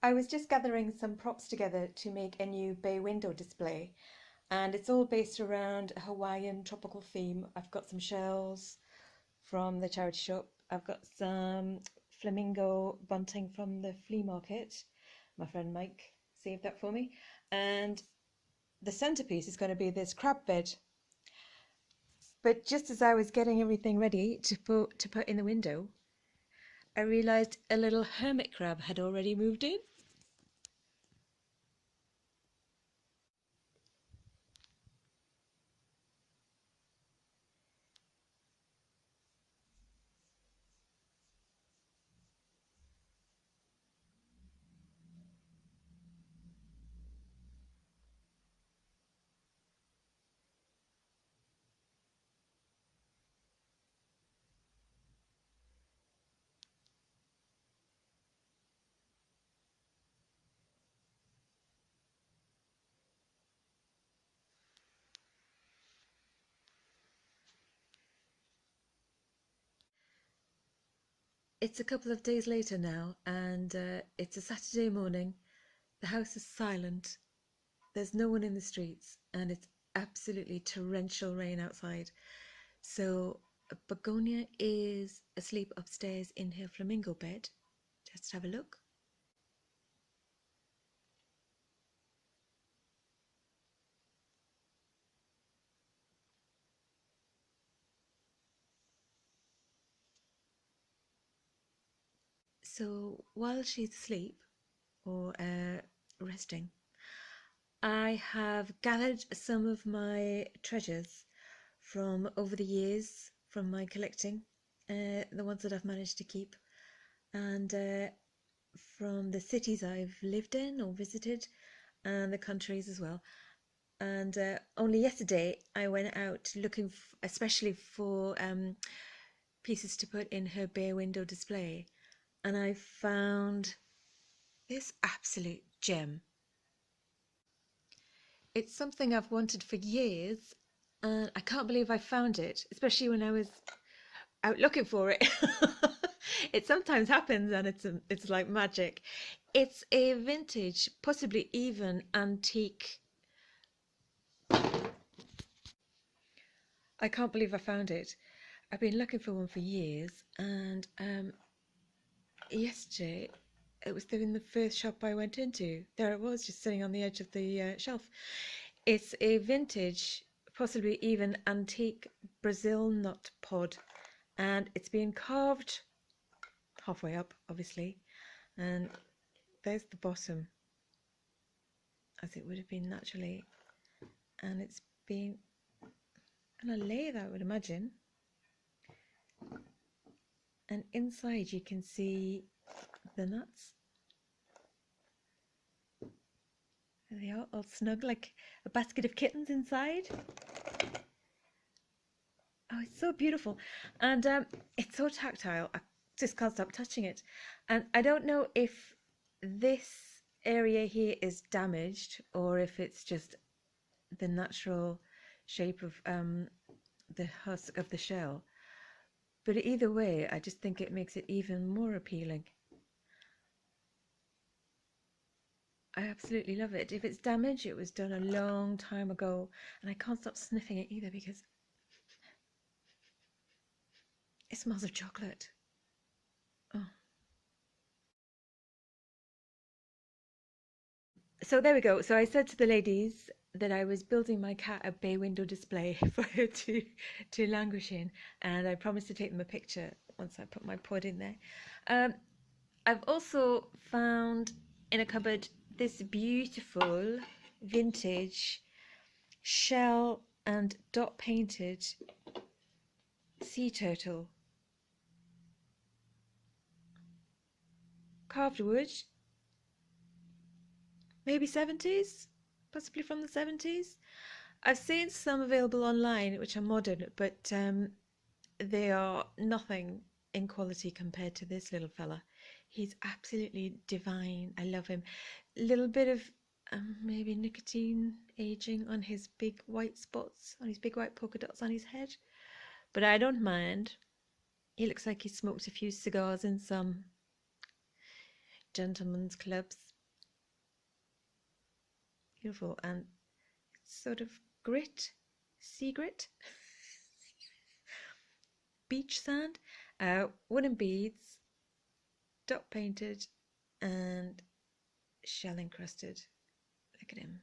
I was just gathering some props together to make a new bay window display, and it's all based around a Hawaiian tropical theme. I've got some shells from the charity shop. I've got some flamingo bunting from the flea market. My friend Mike saved that for me. And the centerpiece is going to be this crab bed. But just as I was getting everything ready to put in the window, I realized a little hermit crab had already moved in. It's a couple of days later now, and it's a Saturday morning. The house is silent. There's no one in the streets, and it's absolutely torrential rain outside. So Begonia is asleep upstairs in her flamingo bed. Just have a look. So while she's asleep or resting, I have gathered some of my treasures from over the years from my collecting, the ones that I've managed to keep, and from the cities I've lived in or visited, and the countries as well. And only yesterday I went out looking especially for pieces to put in her bay window display, and I found this absolute gem. It's something I've wanted for years, and I can't believe I found it, especially when I was out looking for it. It sometimes happens, and it's like magic. It's a vintage, possibly even antique. I can't believe I found it. I've been looking for one for years, and yesterday it was in the first shop I went into. There it was, just sitting on the edge of the shelf. It's a vintage, possibly even antique Brazil nut pod, and it's been carved halfway up, obviously, and there's the bottom, as it would have been naturally, and it's been on a lathe, I would imagine, and inside you can see the nuts. There they are, all snug like a basket of kittens inside. Oh, it's so beautiful, and it's so tactile. I just can't stop touching it, and I don't know if this area here is damaged or if it's just the natural shape of the husk of the shell, but either way I just think it makes it even more appealing. I absolutely love it. If it's damaged, it was done a long time ago, and I can't stop sniffing it either because it smells of chocolate. Oh. So there we go. So I said to the ladies that I was building my cat a bay window display for her to languish in, and I promised to take them a picture once I put my pod in there. I've also found in a cupboard this beautiful vintage shell and dot painted sea turtle. Carved wood, maybe 70s, possibly from the 70s. I've seen some available online which are modern, but they are nothing in quality compared to this little fella. He's absolutely divine. I love him. A little bit of maybe nicotine aging on his big white spots, on his big white polka dots on his head, but I don't mind. He looks like he smoked a few cigars in some gentlemen's clubs. beautiful, and sort of grit, sea grit, beach sand, wooden beads, dot painted, and shell encrusted. Look at him.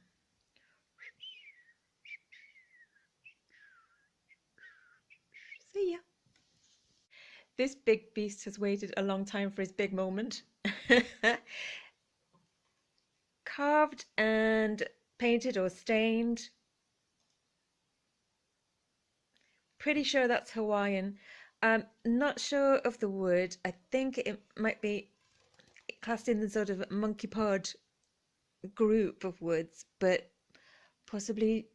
See ya. This big beast has waited a long time for his big moment. Carved and painted or stained. Pretty sure that's Hawaiian. Not sure of the wood. I think it might be classed in the sort of monkey pod group of woods, but possibly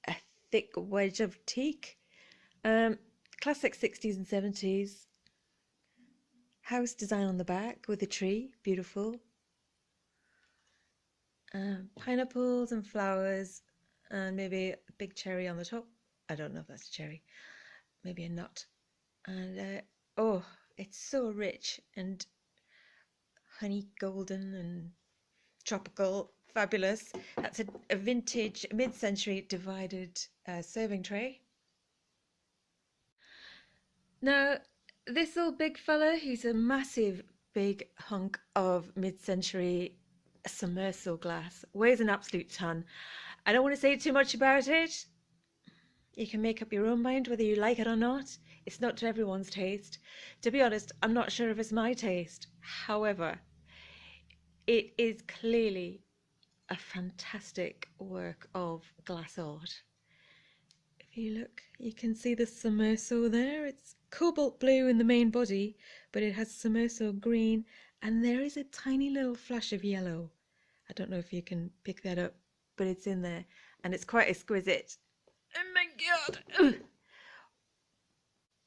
a thick wedge of teak. Classic 60s and 70s. House design on the back with a tree, beautiful. Pineapples and flowers, and maybe a big cherry on the top. I don't know if that's a cherry, maybe a nut. And oh, it's so rich and honey golden and tropical, fabulous. That's a vintage mid-century divided serving tray. Now, this little big fella, he's a massive big hunk of mid-century submersible glass, weighs an absolute ton. I don't want to say too much about it. You can make up your own mind whether you like it or not. It's not to everyone's taste. To be honest, I'm not sure if it's my taste. However, it is clearly a fantastic work of glass art. If you look, you can see the submersible there. It's cobalt blue in the main body, but it has submersible green, and there is a tiny little flash of yellow. I don't know if you can pick that up, but it's in there, and it's quite exquisite. Oh my god! Ugh.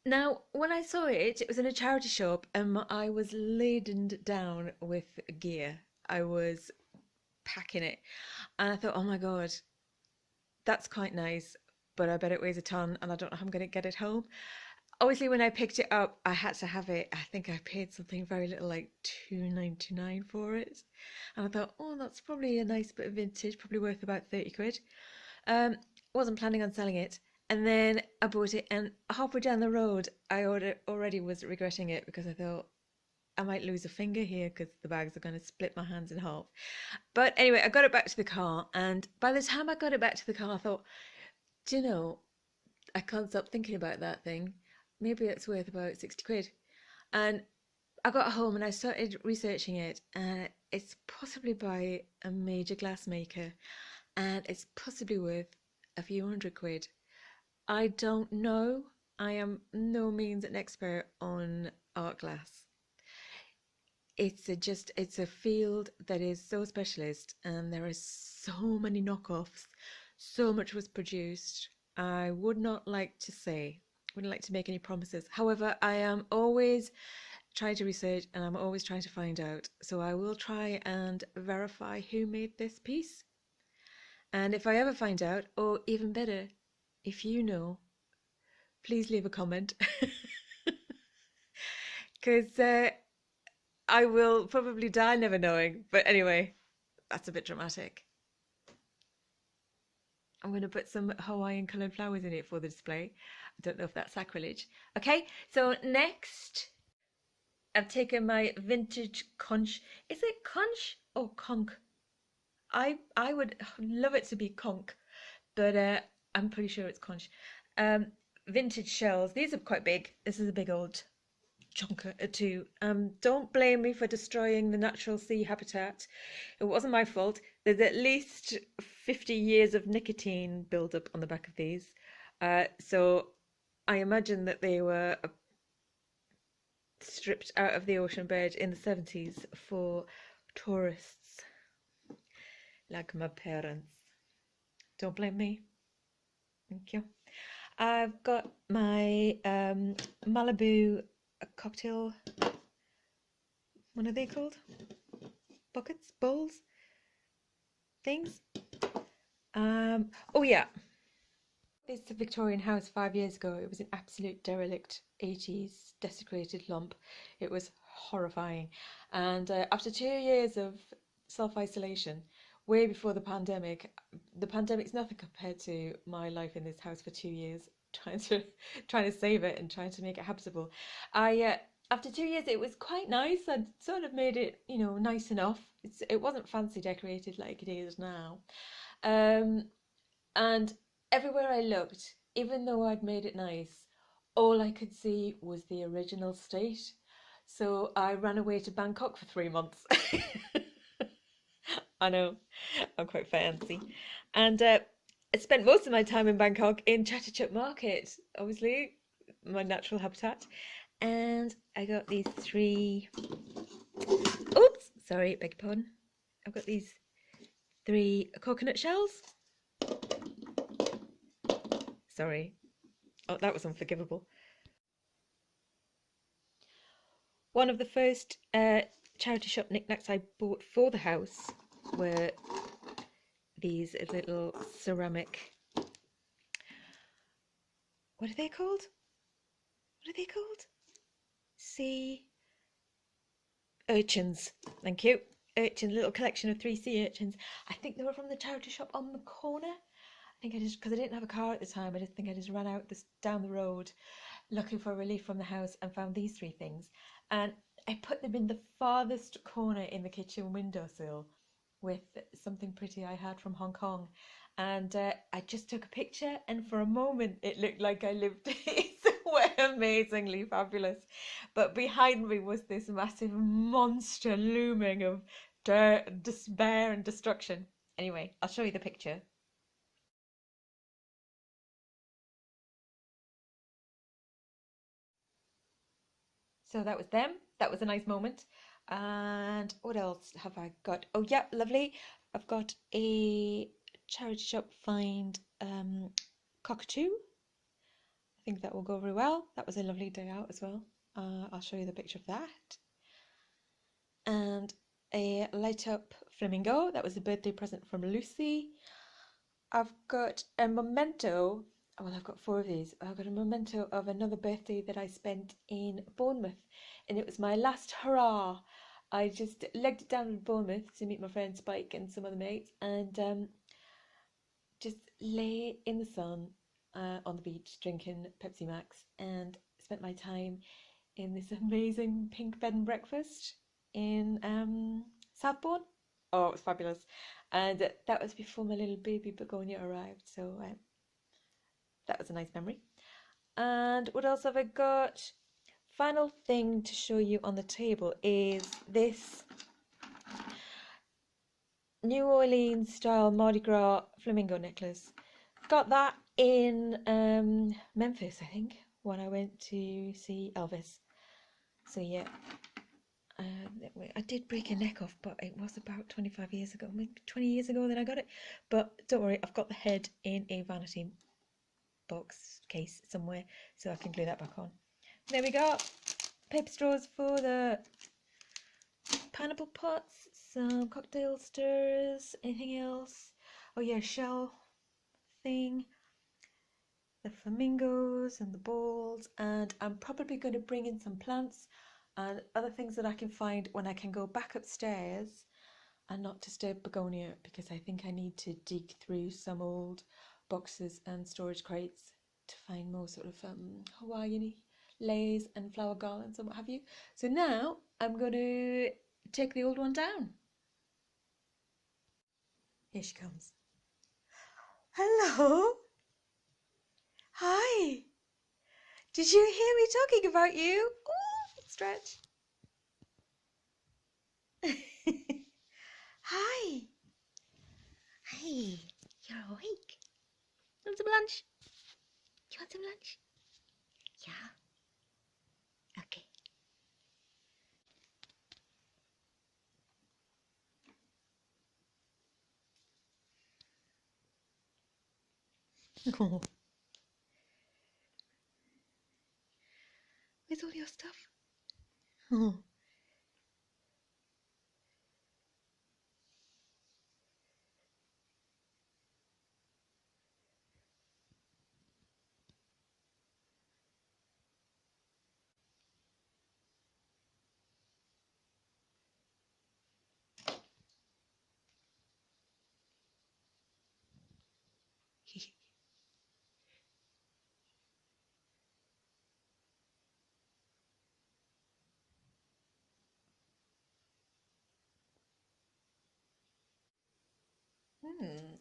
Now, when I saw it, it was in a charity shop, and I was laden down with gear. I was packing it, and I thought, oh my god, that's quite nice, but I bet it weighs a ton, and I don't know how I'm going to get it home. Obviously, when I picked it up, I had to have it. I think I paid something very little, like $2.99 for it. And I thought, oh, that's probably a nice bit of vintage, probably worth about 30 quid. Wasn't planning on selling it. And then I bought it, and halfway down the road, I already was regretting it because I thought I might lose a finger here because the bags are going to split my hands in half. But anyway, I got it back to the car, and by the time I got it back to the car, I thought, do you know, I can't stop thinking about that thing. Maybe it's worth about 60 quid. And I got home and I started researching it, and it's possibly by a major glass maker, and it's possibly worth a few hundred quid. I don't know. I am no means an expert on art glass. It's a field that is so specialist, and there are so many knockoffs. So much was produced. I would not like to say, wouldn't like to make any promises. However, I am always trying to research, and I'm always trying to find out. So I will try and verify who made this piece. And if I ever find out, or even better, if you know, please leave a comment. Because I will probably die never knowing. But anyway, that's a bit dramatic. I'm going to put some Hawaiian coloured flowers in it for the display. I don't know if that's sacrilege. Okay, so next, I've taken my vintage conch. Is it conch or conch? I would love it to be conch, but I'm pretty sure it's conch. Vintage shells. These are quite big. This is a big old chunker too. Don't blame me for destroying the natural sea habitat. It wasn't my fault. There's at least 50 years of nicotine build-up on the back of these. So I imagine that they were stripped out of the ocean bed in the 70s for tourists, like my parents. Don't blame me. Thank you. I've got my Malibu cocktail, what are they called? Buckets? Bowls? Things? Oh yeah. It's a Victorian house 5 years ago. It was an absolute derelict 80s desecrated lump. It was horrifying. And after 2 years of self-isolation, way before the pandemic. The pandemic's nothing compared to my life in this house for 2 years, trying to save it and trying to make it habitable. I After 2 years, it was quite nice. I'd sort of made it, nice enough. It wasn't fancy decorated like it is now. Um, and everywhere I looked, even though I'd made it nice, all I could see was the original state. So I ran away to Bangkok for 3 months. I know, I'm quite fancy. And I spent most of my time in Bangkok in Chatuchak Market, obviously, my natural habitat. And I got these three, oops, sorry, beg your pardon. I've got these three coconut shells. Sorry. Oh, that was unforgivable. One of the first charity shop knickknacks I bought for the house were these little ceramic, what are they called? What are they called? Sea urchins. Thank you. Urchins, little collection of 3 sea urchins. I think they were from the charity shop on the corner. I think I just, because I didn't have a car at the time, I just ran out down the road looking for relief from the house and found these 3 things. And I put them in the farthest corner in the kitchen windowsill with something pretty I had from Hong Kong. And I just took a picture, and for a moment it looked like I lived somewhere amazingly fabulous. But behind me was this massive monster looming of dirt, despair and destruction. Anyway, I'll show you the picture. So that was them. That was a nice moment. And what else have I got? Oh yeah, lovely. I've got a charity shop find cockatoo. I think that will go very well. That was a lovely day out as well. I'll show you the picture of that. And a light up flamingo. That was a birthday present from Lucy. I've got a memento. Oh, well, I've got 4 of these. I've got a memento of another birthday that I spent in Bournemouth, and it was my last hurrah. I just legged it down in Bournemouth to meet my friend Spike and some other mates, and just lay in the sun on the beach drinking Pepsi Max, and spent my time in this amazing pink bed and breakfast in Southbourne. Oh, it was fabulous. And that was before my little baby Begonia arrived, so that was a nice memory. And what else have I got? Final thing to show you on the table is this New Orleans style Mardi Gras flamingo necklace. Got that in Memphis, I think, when I went to see Elvis. So yeah, I did break a neck off, but it was about 25 years ago, maybe 20 years ago that I got it. But don't worry, I've got the head in a vanity box case somewhere, so I can glue that back on. There we go. Paper straws for the pineapple pots, some cocktail stirrers, anything else? Oh yeah, shell thing, the flamingos and the balls, and I'm probably going to bring in some plants and other things that I can find when I can go back upstairs and not disturb Begonia, because I think I need to dig through some old boxes and storage crates to find more sort of Hawaiian leis and flower garlands and what have you. So now I'm going to take the old one down. Here she comes. Hello. Hi. Did you hear me talking about you? Ooh, stretch. Hi. Hey, you're awake. Want some lunch? You want some lunch? Yeah. Okay. Oh, where's all your stuff? Oh.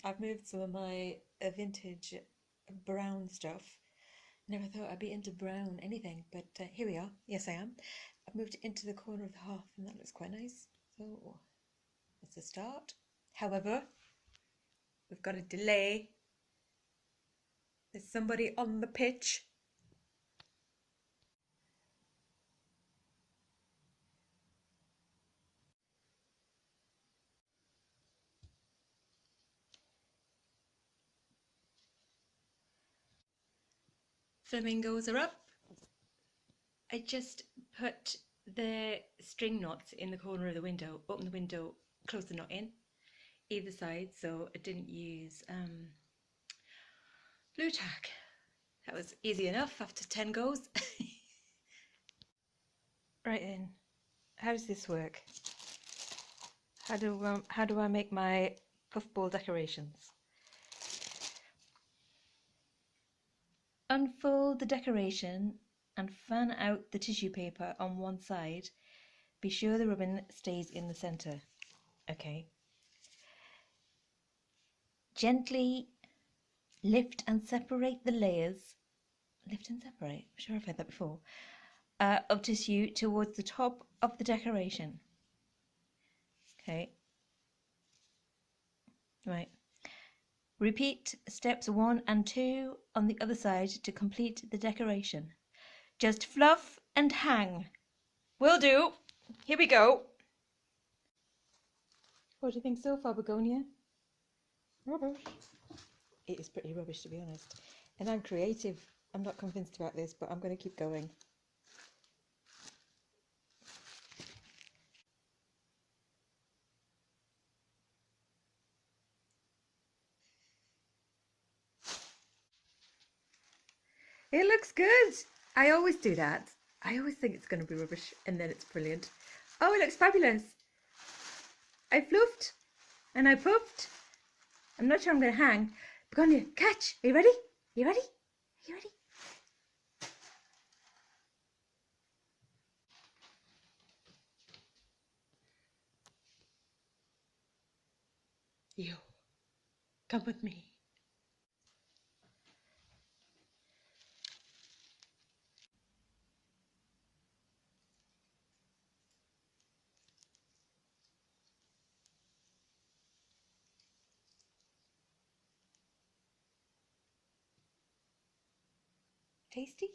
I've moved some of my vintage brown stuff. Never thought I'd be into brown anything, but here we are. Yes, I am. I've moved it into the corner of the hearth, and that looks quite nice. So that's a start. However, we've got a delay. There's somebody on the pitch. Flamingos are up. I just put the string knots in the corner of the window, open the window, close the knot in either side, so I didn't use blue tack. That was easy enough after 10 goes. Right then, how does this work? How do I make my puffball decorations? Unfold the decoration and fan out the tissue paper on one side. Be sure the ribbon stays in the center. Okay. Gently lift and separate the layers. Lift and separate? I'm sure I've heard that before. Of tissue towards the top of the decoration. Okay. Right. Repeat steps 1 and 2 on the other side to complete the decoration. Just fluff and hang. Will do. Here we go. What do you think so far, Begonia? Rubbish. It is pretty rubbish, to be honest. And I'm creative. I'm not convinced about this, but I'm going to keep going. It looks good. I always do that. I always think it's going to be rubbish, and then it's brilliant. Oh, it looks fabulous. I fluffed and I puffed. I'm not sure I'm going to hang. Begonia, catch. Are you ready? Are you ready? Are you ready? You, come with me. Tasty?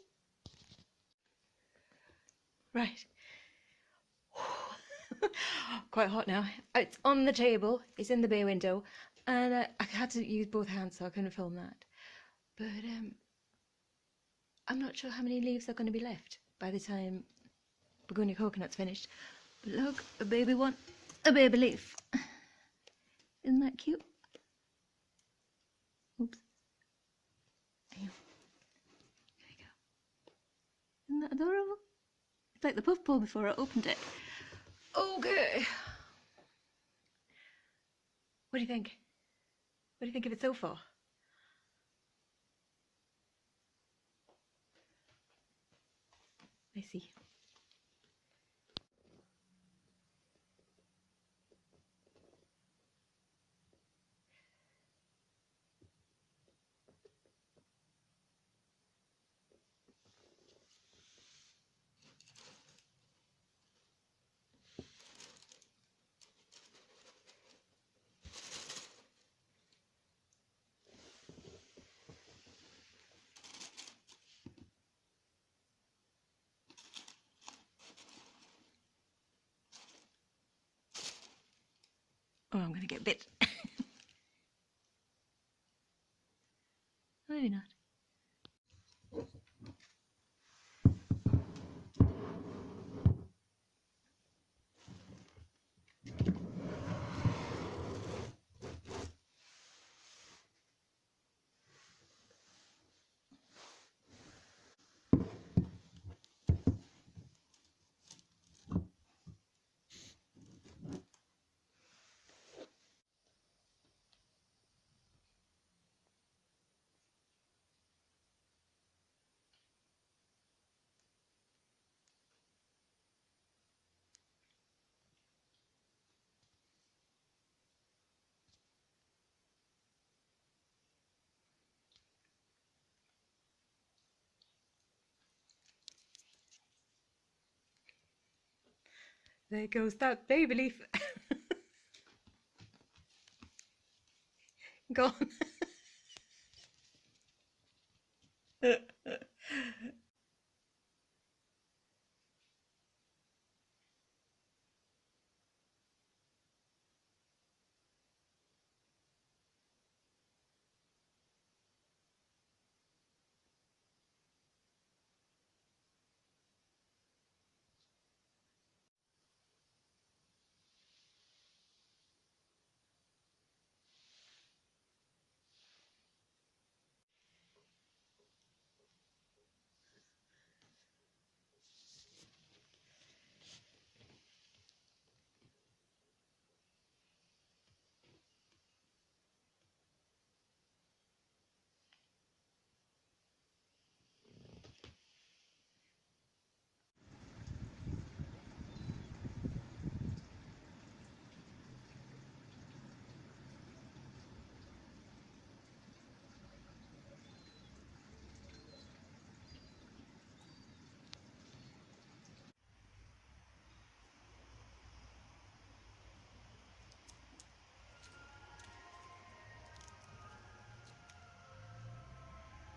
Right. Quite hot now. It's on the table. It's in the bay window. And I had to use both hands, so I couldn't film that. But I'm not sure how many leaves are going to be left by the time Begonia Coconut's finished. But look, a baby one, a baby leaf. Isn't that cute? Oops. There we go. Isn't that adorable? It's like the puff ball before I opened it. Okay. What do you think? What do you think of it so far? I see. Oh, I'm going to get bit. Maybe not. There goes that baby leaf. Gone.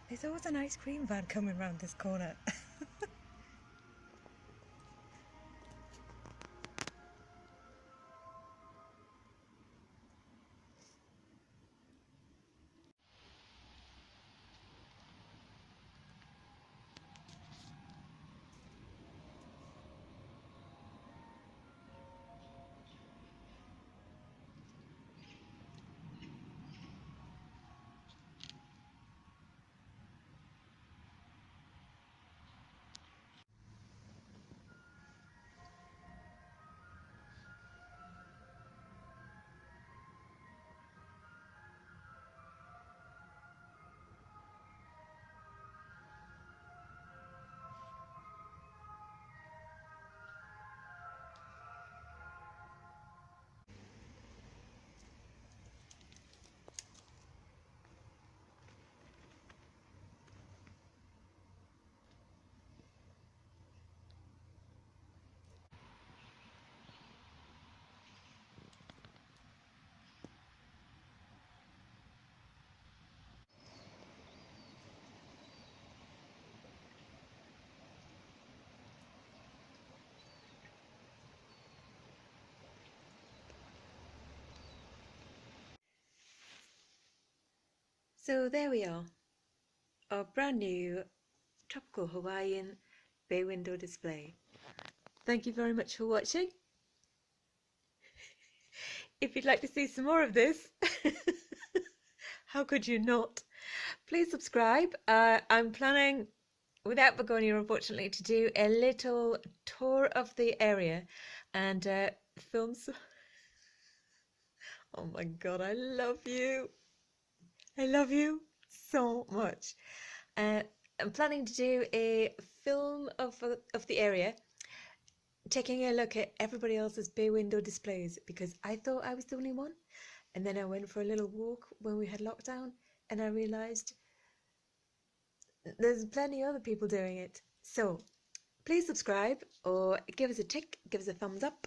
There's always an ice cream van coming round this corner. So there we are, our brand new tropical Hawaiian bay window display. Thank you very much for watching. If you'd like to see some more of this, how could you not? Please subscribe. I'm planning, without Begonia unfortunately, to do a little tour of the area and film some... Oh my god, I love you. I love you so much. I'm planning to do a film of the area, taking a look at everybody else's bay window displays, because I thought I was the only one. And then I went for a little walk when we had lockdown and I realised there's plenty of other people doing it. So please subscribe or give us a tick, give us a thumbs up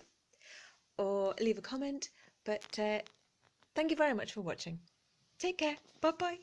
or leave a comment. But thank you very much for watching. Take care. Bye bye.